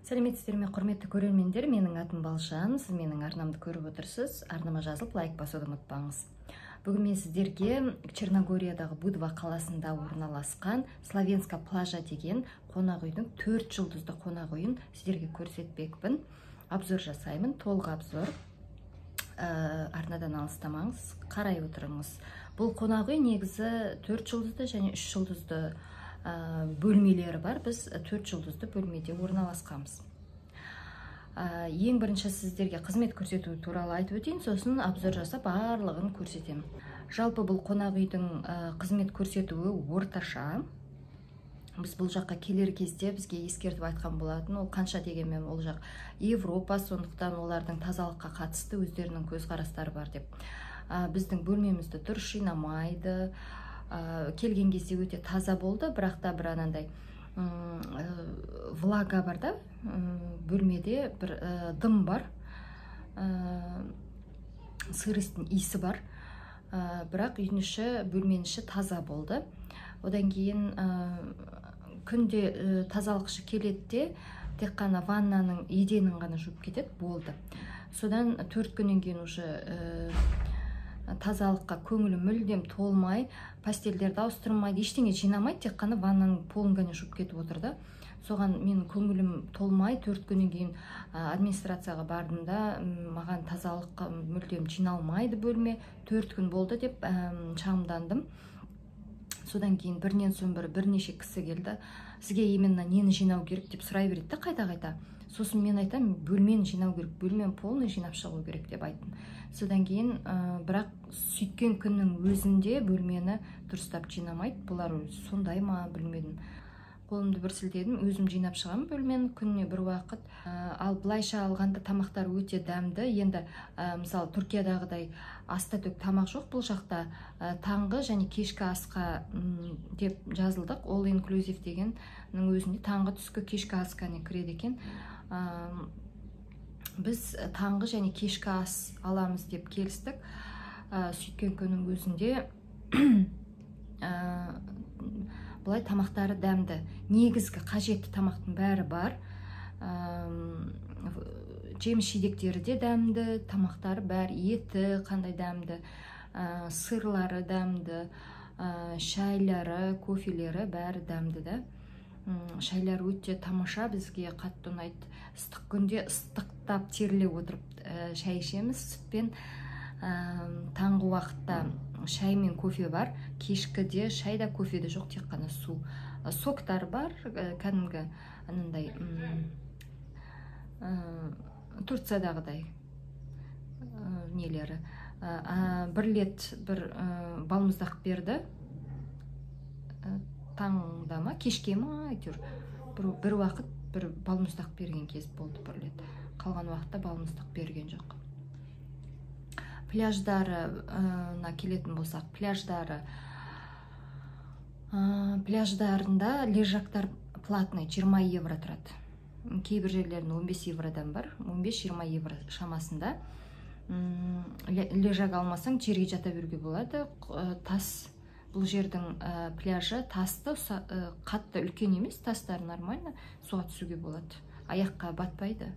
Сәлеметсіздер ме, құрметті көрермендер, менің атым Балжан, сіз менің арнамды көріп отырсыз. Арнама жазылып, лайк басуды ұмытпаңыз. Бүгін мен сіздерге Черногориядағы Будва қаласында орналасқан Славенска плажа деген қонақ үйдің 4 жұлдызды қонақ үйін сіздерге көрсетпекпін. Обзор жасаймын, толық обзор. Арнадан алыстамаңыз, қарай отырыңыз. Бұл қонақ үй негізі 4 жұлдызды және 3 жұлдызды бөлмелері бар. Біз 4 жұлдызды бөлмеде орналасқанбыз. Ең бірінші сіздерге қызмет көрсету туралы айтып өтейін, сосын обзор жасап барлығын көрсетемін. Жалпы бұл қонақ үйдің қызмет көрсетуі орташа. Біз бұл жаққа келер кезде бізге ескертіп айтқан болатын, ол қанша дегенмен ол жақ Европа, сондықтан олардың тазалыққа қатысты өздерінің көзқарастары бар деп. Біздің бөлмемізді дұрыс жинамайды, келген кезде өте таза болды, бірақ та бір анандай влага бар да, бөлмеде бір дым бар, сырыстың иісі бар, бірақ үйдің іші, бөлменің іші таза болды. Одан кейін күнде тазалықшы келеді де, тек қана ваннаның еденін ғана жуып кетеді, болды. Содан 4 күннен кейін уже тазалыққа көңілі мүлдем толмай, пастельдерді ауыстырмайды, ештеңе жинамайды, тек қана ваннаның полын ғана жуып кетіп отыр да. Соған менің көңілім толмай, 4 күннен кейін администрацияға бардым-да, маған тазалық мүлдем жиналмайды бөлме, 4 күн болды деп шағымдандым. Содан кейін бірінен соң бірнеше кісі келді. Сізге именно нені жинау керек деп сұрай береді, қайта-қайта. Сосын мен айтам, бөлмені жинау керек, бөлмені полный жинап шығу керек деп айттым. Содан кейін бірақ сөйткен күннің өзінде бөлмені дұрыстап жинамайды. Бұлар сондай ма, білмедім. Қолымды бір сілтедім, өзім жинап шығамын бөлмені күніне бір уақыт. Ал былайша алғанда тамақтар өте дәмді. Енді мысалы Түркиядағыдай аста төк тамақ жоқ, бұл жақта таңғы және кешкі асқа деп жазылдық. All inclusive дегеннің өзінде таңғы, түскі, кешкі асқа не кіреді екен. Біз таңғы және кешкі ас аламыз деп келістік. Сөйткен күннің өзінде бұлай тамақтары дәмді. Негізгі қажетті тамақтың бәрі бар. Жеміс-жидектері де дәмді, тамақтары бәрі, еті қандай дәмді, сырлары дәмді, шайлары, кофелері бәрі дәмді да. Шайлар өте тамаша, бізге қатты ұнайды. Ыстық күнде ыстықтап теріле отырып шай ішеміз, сүтпен. Таңғы уақытта шай мен кофе бар, кешкіде шай да кофе де жоқ, тек қана су. Соктар бар, кәдімгі анандай Турциядағыдай нелері. Бір рет бір балмұздақ берді, таңда ма, кешке ма, әйтеуір бір уақыт бір балмұздақ берген кез болды бір рет. Қалған уақытта балмұздақ берген жоқ. Пляждарына келетін болсақ, пляждарында лежактар платный 20 евро тұрады. Кейбір жерлердің 15 евродан бар, 15-20 евро шамасында. Лежак алмасаң жерге жата беруге болады. Тас, бұл жердің пляжы тасты, қатты үлкен емес, тастар нормально, суға түсуге болады. Аяққа батпайды.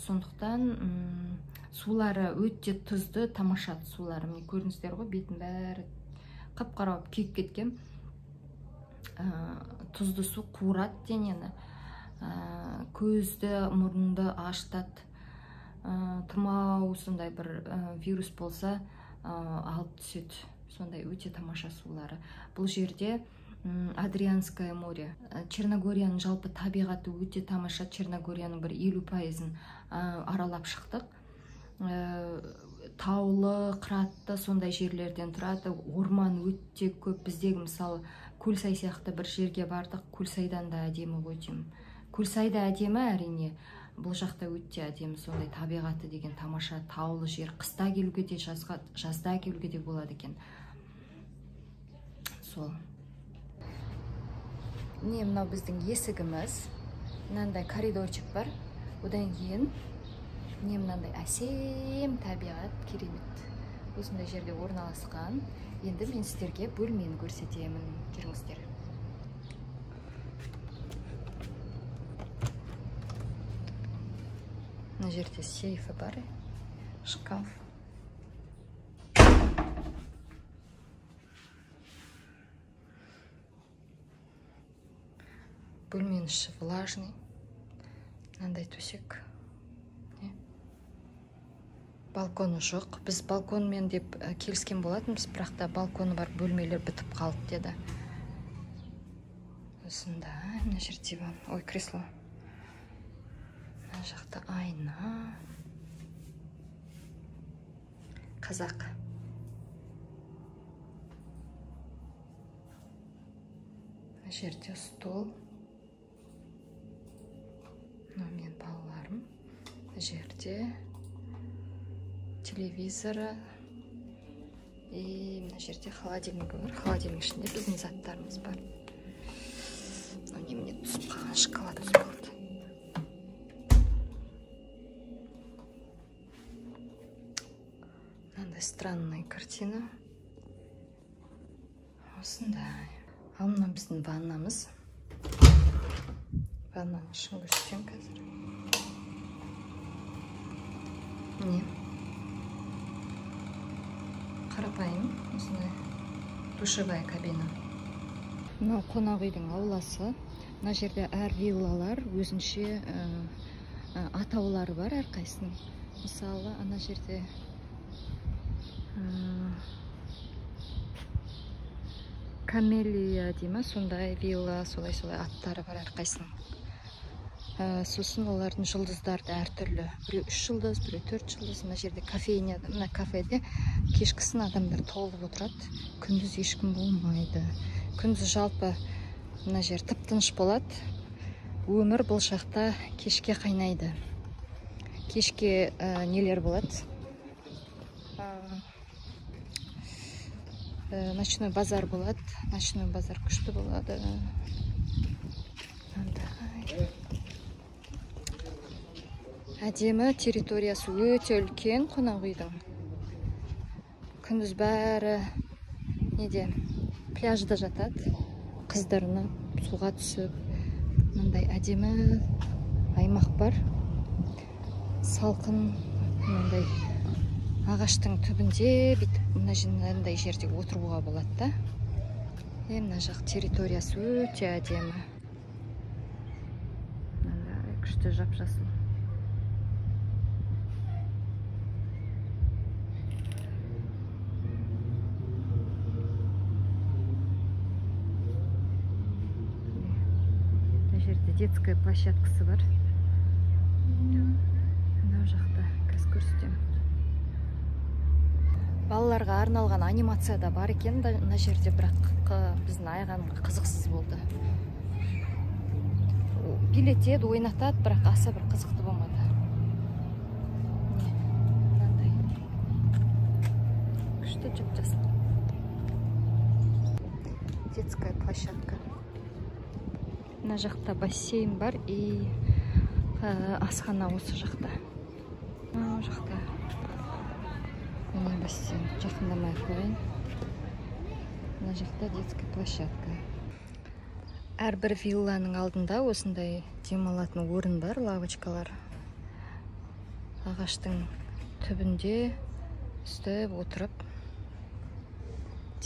Сондықтан сулары өте тұзды, тамаша сулары. Міне көрдіңіздер ғой, бетін бәрі қап-қара болып күйіп кеткен. Тұзды су қуырады денені, көзді, мұрынды ашытады. Тұмау, сондай бір вирус болса алып түседі. Сондай өте тамаша сулары. Бұл жерде Адрианское море. Черногорияның жалпы табиғаты өте тамаша. Черногорияның бір 50%-ын аралап шықтық. Таулы, қыратты сондай жерлерден тұрады. Орман өте көп. Біздегі мысалы Көлсай сияқты бір жерге бардық. Көлсайдан да әдемі өтем. Көлсай да әдемі, әрине. Бұл жақта өте әдемі, сондай табиғаты деген тамаша, таулы жер. Қыста келуге де, жазда келуге де болады екен. Сол. Не, мынау біздің есігіміз. Мынандай коридорчик бар. Одан кейін не, мынандай әсем табиғат, керемет. Осындай жерде орналасқан. Енді мен сіздерге бөлмені көрсетемін. Жүріңіздер. Мына жерде сейфі бар, шкаф. Бөлменің іші влажный. Мынандай төсек. Балконы жоқ. Біз балконмен деп келіскен болатынбыз, бірақ та балконы бар бөлмелер бітіп қалды деді. Осында, мына жер диван. Ой, кресло. Мына жақта айна. Қазақ. Мына жерде стол. Мына мен балаларым. Мына жерде телевизоры. И мына жерде холодильнигі бар. Холодильник ішінде біздің заттарымыз бар. Немене түсіп қалған, шоколад түсіп қалды. Мынандай странная картина. Осындай. Ал мына біздің ваннамыз. Ваннаның ішін көрсетем қазір. Міне. Қарапайым, осындай душевая кабина. Мынау қонақ үйдің ауласы. Мына жерде әр виллалар өзінше атаулары бар әрқайсының. Мысалы, ана жерде Камелия дейма, сондай вилла, солай-солай аттары бар әрқайсының. Сосын олардың жұлдыздарды әртүрлі. Біреу 3 жұлдыз, біреу 4 жұлдыз. Мына жерде кафейня, мына кафеде кешкісін адамдар толып отырады. Күндіз ешкім болмайды. Күндіз жалпы мына жер тып-тыныш болады. Өмір бұл шақта кешке қайнайды. Кешке нелер болады? Ночной базар болады. Ночной базар күшті болады. Әдемі территориясы өте үлкен қонақ үйдің. Күндіз бәрі неде пляжда жатады. Қыздарына суға түсіп, мынандай әдемі аймақ бар. Салқын, мынандай ағаштың түбінде бүйтіп мынандай жерде отыруға болады да. Мына жақ территориясы өте әдемі. Мынандай күшті жап-жасыл. Детская площадкасы бар. Мына жақта қазір көрсетем. Балаларға арналған анимация да бар екен, мына жерде, бірақ біздің айғанға қызықсыз болды. Билетеді, ойнатады, бірақ аса бір қызықты болмады. Мынандай күшті жап-жасыл. Детская площадка. Мына жақта бассейн бар и асхана осы жақта. Мына жақта бассейн. Жақындамай қойын. Мына жақта детская площадка. Әрбір вилланың алдында осындай демалатын орын бар, лавочкалар. Ағаштың түбінде үстіп отырып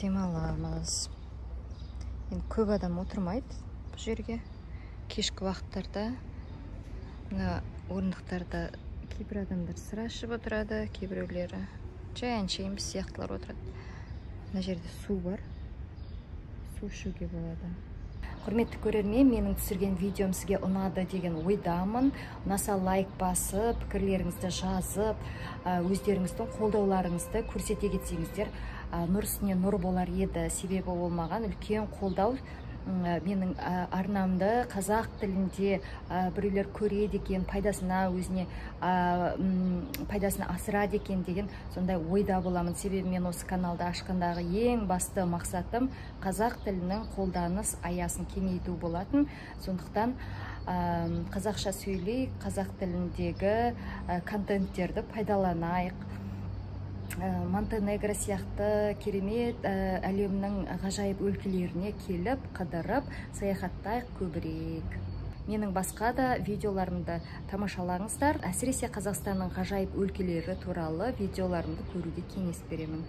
демаламыз. Енді көп адам отырмайды бұл жерге. Кешкі уақыттарда мына орындықтарда кейбір адамдар сыра ішіп отырады, кейбіреулері жай әншейін біз сияқтылар отырады. Мына жерде су бар. Су ішуге болады. Құрметті көрермен, менің түсірген видеом сізге ұнады деген ойдамын. Ұнаса лайк басып, пікірлеріңізді жазып, өздеріңіздің қолдауларыңызды көрсете кетсеңіздер, нұр үстіне нұр болар еді. Себебі болмаған үлкен қолдау менің арнамды қазақ тілінде біреулер көреді екен, пайдасына өзіне пайдасына асырады екен деген сондай ойда боламын. Себебі мен осы каналды ашқандағы ең басты мақсатым қазақ тілінің қолданыс аясын кеңейту болатын. Сондықтан қазақша сөйлейік, қазақ тіліндегі контенттерді пайдаланайық. Монтенегро сияқты керемет әлемнің ғажайып өлкелеріне келіп, қыдырып, саяхаттайық көбірек. менің басқа да видеоларымды тамашалаңыздар. Әсіресе Қазақстанның ғажайып өлкелері туралы видеоларымды көруге кеңес беремін.